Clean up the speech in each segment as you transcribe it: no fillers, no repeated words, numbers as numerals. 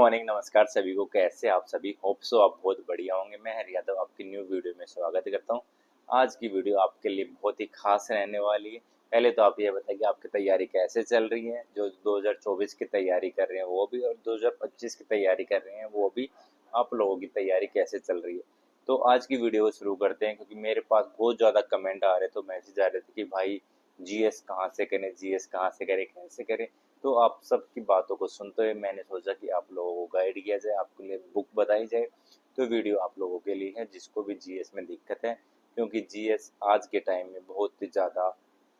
Morning, नमस्कार सभी को। कैसे आप सभी? होप सो आप बहुत बढ़िया होंगे। मैं हर यादव आपकी न्यू वीडियो में स्वागत करता हूं। आज की वीडियो आपके लिए बहुत ही खास रहने वाली है। पहले तो आप ये बताइए कि आपकी तैयारी कैसे चल रही है। जो 2024 की तैयारी कर रहे हैं वो भी, और 2025 की तैयारी कर रहे हैं वो भी, आप लोगों की तैयारी कैसे चल रही है। तो आज की वीडियो को शुरू करते हैं, क्योंकि मेरे पास बहुत ज़्यादा कमेंट आ रहे थे, मैसेज आ रहे थे कि भाई जीएस कहाँ से करें, जीएस कहाँ से करें, कैसे करें। तो आप सबकी बातों को सुनते हुए मैंने सोचा कि आप लोगों को गाइड किया जाए, आपके लिए बुक बताई जाए। तो वीडियो आप लोगों के लिए है जिसको भी जीएस में दिक्कत है, क्योंकि जीएस आज के टाइम में बहुत ही ज़्यादा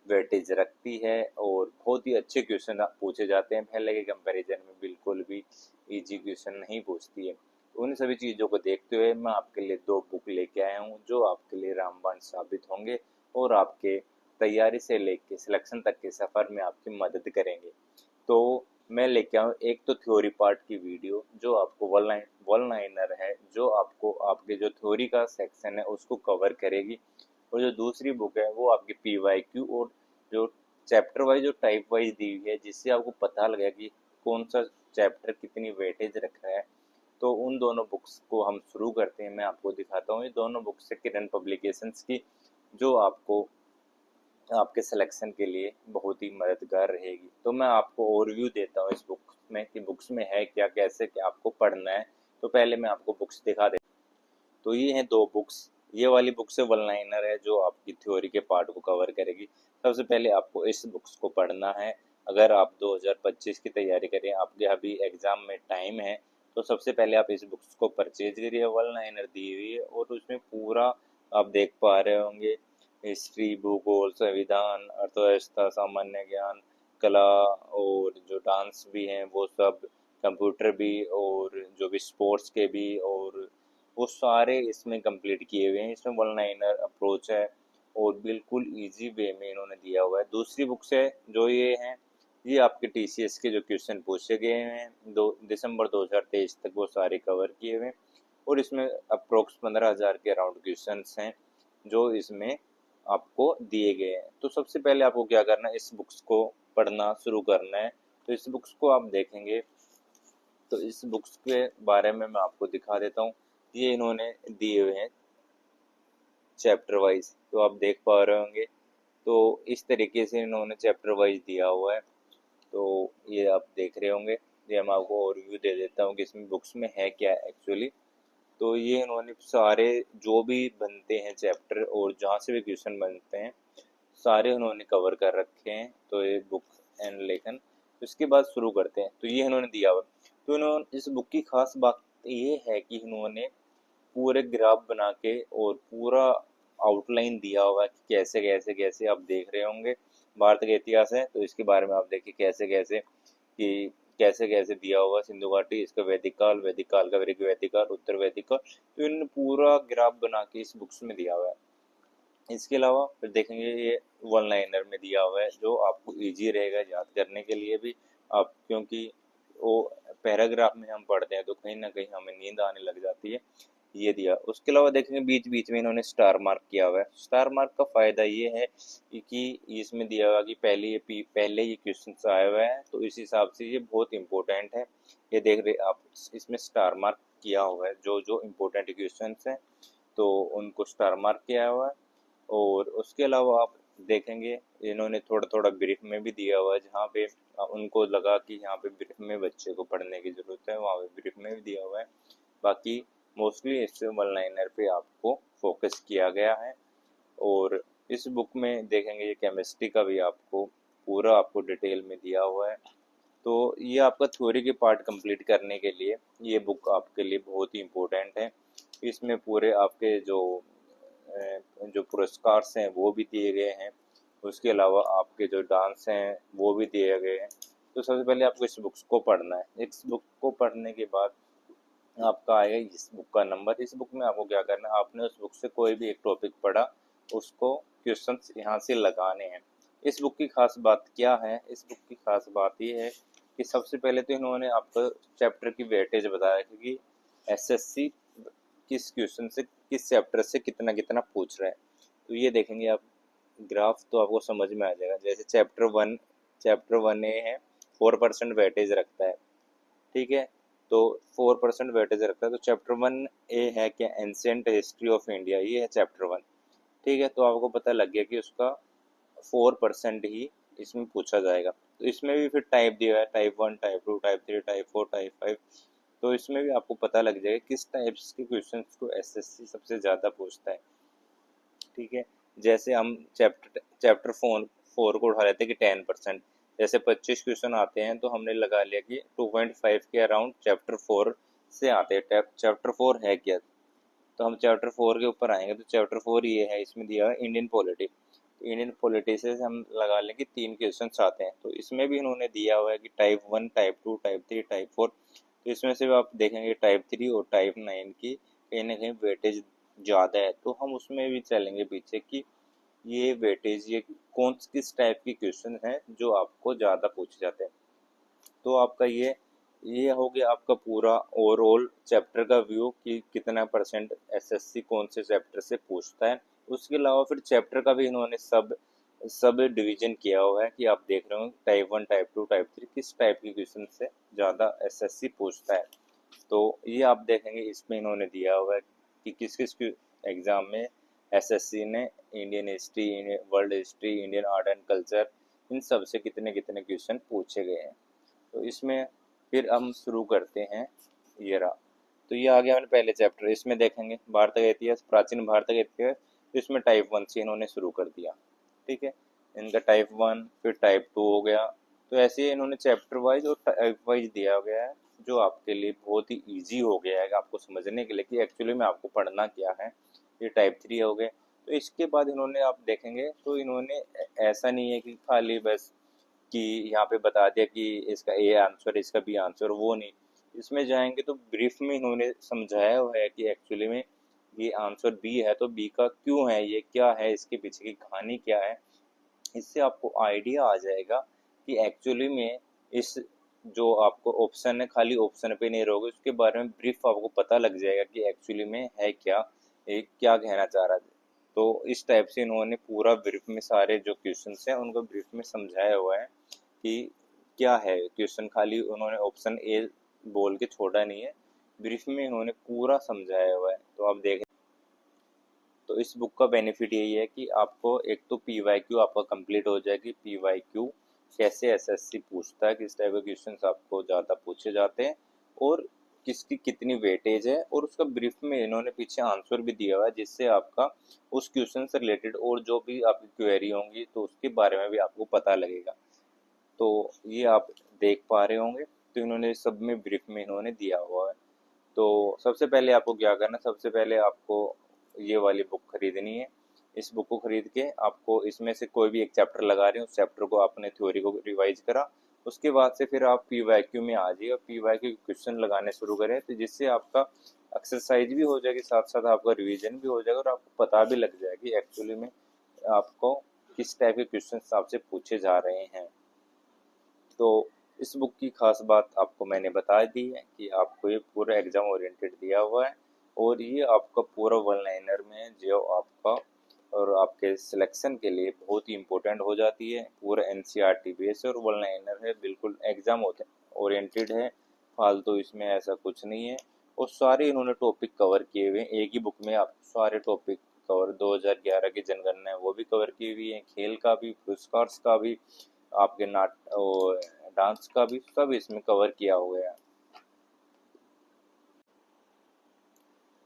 वेटेज रखती है और बहुत ही अच्छे क्वेश्चन पूछे जाते हैं। पहले के कंपैरिजन में बिल्कुल भी इजी क्वेश्चन नहीं पूछती है। तो उन सभी चीज़ों को देखते हुए मैं आपके लिए दो बुक लेके आया हूँ, जो आपके लिए रामबाण साबित होंगे और आपके तैयारी से लेके सिलेक्शन तक के सफ़र में आपकी मदद करेंगे। तो मैं लेके आऊँ एक तो थ्योरी पार्ट की वीडियो, जो आपको वन लाइनर है, जो आपको आपके जो थ्योरी का सेक्शन है उसको कवर करेगी। और जो दूसरी बुक है वो आपकी पीवाईक्यू और जो चैप्टर वाइज जो टाइप वाइज दी हुई है, जिससे आपको पता लगेगा कि कौन सा चैप्टर कितनी वेटेज रख रहा है। तो उन दोनों बुक्स को हम शुरू करते हैं। मैं आपको दिखाता हूँ, ये दोनों बुक्स है किरण पब्लिकेशंस की, जो आपको आपके सिलेक्शन के लिए बहुत ही मददगार रहेगी। तो मैं आपको ओवरव्यू देता हूँ इस बुक में कि बुक्स में है क्या, कैसे क्या आपको पढ़ना है। तो पहले मैं आपको बुक्स दिखा देता हूँ। तो ये हैं दो बुक्स। ये वाली बुक से वन लाइनर है, जो आपकी थ्योरी के पार्ट को कवर करेगी। सबसे पहले आपको इस बुक्स को पढ़ना है। अगर आप 2025 की तैयारी करें, आपके अभी एग्ज़ाम में टाइम है, तो सबसे पहले आप इस बुक्स को परचेज करिए। वन लाइनर दी हुई है और उसमें पूरा आप देख पा रहे होंगे, हिस्ट्री, भूगोल, संविधान, अर्थव्यवस्था, सामान्य ज्ञान, कला और जो डांस भी हैं वो सब, कंप्यूटर भी, और जो भी स्पोर्ट्स के भी, और वो सारे इसमें कंप्लीट किए हुए हैं। इसमें वन लाइनर अप्रोच है और बिल्कुल इजी वे में इन्होंने दिया हुआ है। दूसरी बुक से जो ये हैं, ये आपके टीसीएस के जो क्वेश्चन पूछे गए हैं 2 दिसंबर 2023 तक, वो सारे कवर किए हुए हैं। और इसमें अप्रोक्स 15,000 के अराउंड क्वेश्चन हैं जो इसमें आपको दिए गए हैं। तो सबसे पहले आपको क्या करना है, इस बुक्स को पढ़ना शुरू करना है। तो इस बुक्स को आप देखेंगे तो इस बुक्स के बारे में मैं आपको दिखा देता हूँ। ये इन्होंने दिए हुए हैं चैप्टर वाइज, तो आप देख पा रहे होंगे। तो इस तरीके से इन्होंने चैप्टर वाइज दिया हुआ है, तो ये आप देख रहे होंगे। ये मैं आपको ओवरव्यू दे देता हूँ कि इसमें बुक्स में है क्या एक्चुअली। तो ये इन्होंने सारे जो भी बनते हैं चैप्टर और जहाँ से भी क्वेश्चन बनते हैं, सारे उन्होंने कवर कर रखे हैं। तो ये बुक एंड लेखन, इसके बाद शुरू करते हैं। तो ये इन्होंने दिया हुआ। तो इन्होंने इस बुक की खास बात ये है कि इन्होंने पूरे ग्राफ बना के और पूरा आउटलाइन दिया हुआ है कि कैसे कैसे कैसे, आप देख रहे होंगे भारत का इतिहास है तो इसके बारे में आप देखिए कैसे कैसे, कि कैसे कैसे दिया हुआ सिंधु घाटी, इसका वैदिक काल का वैदिक काल, उत्तर वैदिक काल। तो इन्होंने पूरा ग्राफ बना के इस बुक्स में दिया हुआ है। इसके अलावा फिर देखेंगे ये वन लाइनर में दिया हुआ है, जो आपको इजी रहेगा याद करने के लिए भी। आप क्योंकि वो पैराग्राफ में हम पढ़ते हैं तो कहीं ना कहीं हमें नींद आने लग जाती है। ये दिया। उसके अलावा देखेंगे बीच बीच में इन्होंने स्टार मार्क किया हुआ है। स्टार मार्क का फ़ायदा ये है कि इसमें दिया हुआ कि पहले ये क्वेश्चन आए हुए हैं, तो इस हिसाब से ये बहुत इंपॉर्टेंट है। ये देख रहे आप, इसमें स्टार मार्क किया हुआ है जो जो इम्पोर्टेंट क्वेश्चन हैं, तो उनको स्टार मार्क किया हुआ है। और उसके अलावा आप देखेंगे इन्होंने थोड़ा थोड़ा ब्रीफ में भी दिया हुआ है, जहाँ पे उनको लगा कि यहाँ पे ब्रीफ में बच्चे को पढ़ने की ज़रूरत है, वहाँ पे ब्रीफ में भी दिया हुआ है। बाकी मोस्टली इस वन लाइनर पे आपको फोकस किया गया है। और इस बुक में देखेंगे ये केमिस्ट्री का भी आपको पूरा आपको डिटेल में दिया हुआ है। तो ये आपका थ्योरी के पार्ट कंप्लीट करने के लिए ये बुक आपके लिए बहुत ही इम्पोर्टेंट है। इसमें पूरे आपके जो पुरस्कार हैं वो भी दिए गए हैं। उसके अलावा आपके जो डांस हैं वो भी दिए गए हैं। तो सबसे पहले आपको इस बुक्स को पढ़ना है। इस बुक को पढ़ने के बाद आपका आएगा इस बुक का नंबर। इस बुक में आपको क्या करना है, आपने उस बुक से कोई भी एक टॉपिक पढ़ा, उसको क्वेश्चंस यहाँ से लगाने हैं। इस बुक की खास बात क्या है? इस बुक की खास बात ये है कि सबसे पहले तो इन्होंने आपको चैप्टर की वेटेज बताया, क्योंकि एसएससी किस क्वेश्चन से, किस चैप्टर से कितना कितना पूछ रहा है। तो ये देखेंगे आप ग्राफ, तो आपको समझ में आ जाएगा। जैसे चैप्टर वन ए है, 4% वेटेज रखता है, ठीक है। तो 4% वेटेज रखता है। तो चैप्टर 1A है क्या, एंशिएंट हिस्ट्री ऑफ इंडिया, ये है चैप्टर 1। ठीक है, तो आपको पता लग गया कि उसका 4% ही इसमें पूछा जाएगा। तो इसमें भी फिर टाइप दिया है, type 1, type 2, type 3, type 4, type 5। तो इसमें भी आपको पता लग जाएगा किस टाइप्स के क्वेश्चंस को एसएससी सबसे ज़्यादा पूछता है। ठीक है, जैसे हम चैप्टर 4 को उठा लेते हैं कि 10%, जैसे 25 क्वेश्चन आते हैं तो हमने लगा लिया कि 2.5 के अराउंड चैप्टर 4 से आते हैं। चैप्टर 4 है क्या, तो हम चैप्टर 4 के ऊपर आएंगे। तो चैप्टर 4 ये है, इसमें दिया है इंडियन पॉलिटी। इंडियन पॉलिटी से हम लगा लें कि 3 क्वेश्चन आते हैं। तो इसमें भी इन्होंने दिया हुआ है कि टाइप 1, टाइप 2, टाइप 3, टाइप 4। तो इसमें से आप देखेंगे टाइप 3 और टाइप 9 की कहीं ना कहीं वेटेज ज़्यादा है। तो हम उसमें भी चलेंगे पीछे कि ये वेटेज, ये कौन किस टाइप की क्वेश्चन है जो आपको ज़्यादा पूछे जाते हैं। तो आपका ये हो गया आपका पूरा ओवरऑल चैप्टर का व्यू कि कितना परसेंट एसएससी कौन से चैप्टर से पूछता है। उसके अलावा फिर चैप्टर का भी इन्होंने सब डिवीजन किया हुआ है कि आप देख रहे हो टाइप 1, टाइप 2, टाइप 3 किस टाइप की क्वेश्चन से ज़्यादा एसएससी पूछता है। तो ये आप देखेंगे इसमें इन्होंने दिया हुआ है कि किस किस एग्ज़ाम में एसएससी ने Indian history, world history, Indian art and culture, इन सब से कितने कितने क्वेश्चन पूछे गए हैं। तो इसमें फिर हम शुरू करते हैं। ये रहा, तो ये आ गया मैंने पहले चैप्टर। इसमें देखेंगे भारत का इतिहास, प्राचीन भारत का इतिहास। तो इसमें टाइप 1 से इन्होंने शुरू कर दिया। ठीक है, इनका टाइप 1, फिर टाइप 2 हो गया। तो ऐसे ही इन्होंने चैप्टर वाइज और टाइप वाइज दिया गया है, जो आपके लिए बहुत ही ईजी हो गया है आपको समझने के लिए कि एक्चुअली में आपको पढ़ना क्या है। ये टाइप 3 हो गए। तो इसके बाद इन्होंने, आप देखेंगे तो इन्होंने ऐसा नहीं है कि खाली बस कि यहाँ पे बता दिया कि इसका ए आंसर, इसका बी आंसर, वो नहीं। इसमें जाएंगे तो ब्रीफ में इन्होंने समझाया हुआ है कि एक्चुअली में ये आंसर बी है तो बी का क्यों है, ये क्या है, इसके पीछे की कहानी क्या है। इससे आपको आइडिया आ जाएगा कि एक्चुअली में इस जो आपको ऑप्शन है, खाली ऑप्शन पे नहीं रहोगे, उसके बारे में ब्रीफ आपको पता लग जाएगा कि एक्चुअली में है क्या, ये क्या कहना चाह रहा है। तो इस टाइप से इन्होंने पूरा ब्रीफ में सारे जो क्वेश्चंस हैं उनको ब्रीफ में समझाया हुआ है कि क्या है क्वेश्चन। खाली उन्होंने ऑप्शन ए बोल के छोड़ा नहीं है, ब्रीफ में इन्होंने पूरा समझाया हुआ है। तो आप देखें, तो इस बुक का बेनिफिट यही है कि आपको एक तो पीवाईक्यू आपका कंप्लीट हो जाएगी। पीवाईक्यू कैसे एसएससी पूछता है, किस टाइप के क्वेश्चंस आपको ज़्यादा पूछे जाते हैं और किसकी कितनी वेटेज है, और उसका ब्रीफ में इन्होंने पीछे आंसर भी दिया हुआ है, जिससे आपका उस क्वेश्चन से रिलेटेड और जो भी आपकी क्वेरी होंगी तो उसके बारे में भी आपको पता लगेगा। तो ये आप देख पा रहे होंगे, तो इन्होंने सब में ब्रीफ में इन्होंने दिया हुआ है। तो सबसे पहले आपको क्या करना, सबसे पहले आपको ये वाली बुक खरीदनी है। इस बुक को खरीद के आपको इसमें से कोई भी एक चैप्टर लगा रहे हैं, उस चैप्टर को आपने थ्योरी को रिवाइज करा। उसके बाद से फिर आप पीवाईक्यू में आ जाइए और पीवाईक्यू क्वेश्चन लगाने शुरू करें, तो जिससे आपका एक्सरसाइज भी हो जाएगी, साथ साथ आपका रिवीजन भी हो जाएगा और आपको पता भी लग जाएगा कि एक्चुअली में आपको किस टाइप के क्वेश्चन आपसे पूछे जा रहे हैं। तो इस बुक की खास बात आपको मैंने बता दी है कि आपको ये पूरा एग्जाम ओरिएंटेड दिया हुआ है, और ये आपका पूरा वन लाइनर में जो आपका और आपके सिलेक्शन के लिए बहुत ही इम्पोर्टेंट हो जाती है। पूरा एनसीईआरटी बेस और वन लाइनर है, बिल्कुल एग्जाम ओरिएंटेड है, फालतू इसमें ऐसा कुछ नहीं है। और सारे इन्होंने टॉपिक कवर किए हुए हैं एक ही बुक में। आप सारे टॉपिक कवर, 2011 की जनगणना है वो भी कवर की हुई है, खेल का भी, पुरस्कार का भी, आपके नाट और डांस का भी, सब इसमें कवर किया हुआ है।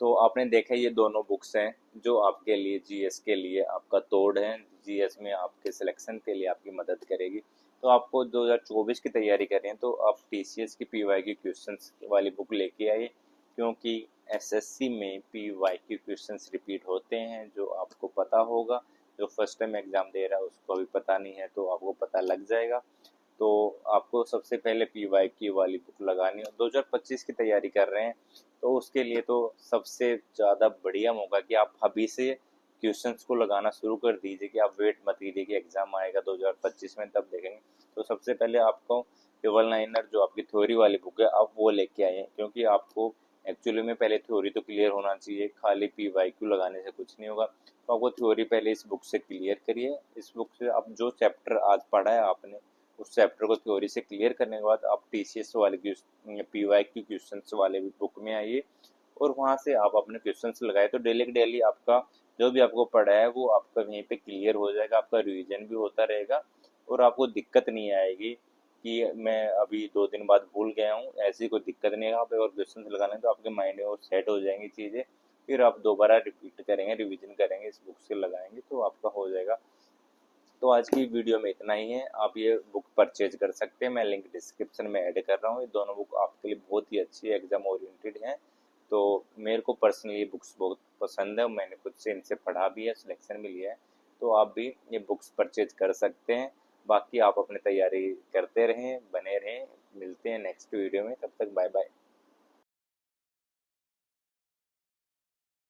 तो आपने देखा ये दोनों बुक्स हैं जो आपके लिए जीएस के लिए आपका तोड़ है, जीएस में आपके सिलेक्शन के लिए आपकी मदद करेगी। तो आपको 2024 की तैयारी कर रहे हैं तो आप टीसीएस की पीवाईक्यू क्वेश्चंस वाली बुक लेके आइए, क्योंकि एसएससी में पीवाईक्यू क्वेश्चंस रिपीट होते हैं, जो आपको पता होगा। जो फर्स्ट टाइम एग्जाम दे रहा है उसको अभी पता नहीं है तो आपको पता लग जाएगा। तो आपको सबसे पहले पीवाईक्यू वाली बुक लगानी है। 2025 की तैयारी कर रहे हैं तो उसके लिए तो सबसे ज़्यादा बढ़िया मौका कि आप अभी से क्वेश्चंस को लगाना शुरू कर दीजिए, कि आप वेट मत कीजिए कि एग्ज़ाम आएगा 2025 में तब देखेंगे। तो सबसे पहले आपको टेबल नाइनर जो आपकी थ्योरी वाली बुक है आप वो लेके आइए, क्योंकि आपको एक्चुअली में पहले थ्योरी तो क्लियर होना चाहिए, खाली पीवाईक्यू लगाने से कुछ नहीं होगा। तो आपको थ्योरी पहले इस बुक से क्लियर करिए। इस बुक से आप जो चैप्टर आज पढ़ा है आपने उस चैप्टर को थ्योरी से क्लियर करने के बाद आप टीसीएस वाले PYQ क्वेश्चंस वाले भी बुक में आइए और वहाँ से आप अपने क्वेश्चंस लगाए तो डेली डेली आपका जो भी आपको पढ़ा है वो आपका वहीं पे क्लियर हो जाएगा, आपका रिवीजन भी होता रहेगा और आपको दिक्कत नहीं आएगी कि मैं अभी 2 दिन बाद भूल गया हूँ। ऐसी कोई दिक्कत नहीं है। आप एक और क्वेश्चन लगाना है तो आपके माइंड में वो सेट हो जाएंगी चीज़ें, फिर आप दोबारा रिपीट करेंगे, रिवीजन करेंगे, इस बुक से लगाएंगे तो आपका हो जाएगा। तो आज की वीडियो में इतना ही है। आप ये बुक परचेज कर सकते हैं, मैं लिंक डिस्क्रिप्शन में ऐड कर रहा हूँ। ये दोनों बुक आपके लिए बहुत ही अच्छी एग्जाम ओरिएंटेड हैं। तो मेरे को पर्सनली ये बुक्स बहुत पसंद है, मैंने खुद से इनसे पढ़ा भी है, सिलेक्शन भी लिया है। तो आप भी ये बुक्स परचेज कर सकते हैं। बाकी आप अपनी तैयारी करते रहें, बने रहें। मिलते हैं नेक्स्ट वीडियो में, तब तक बाय बाय।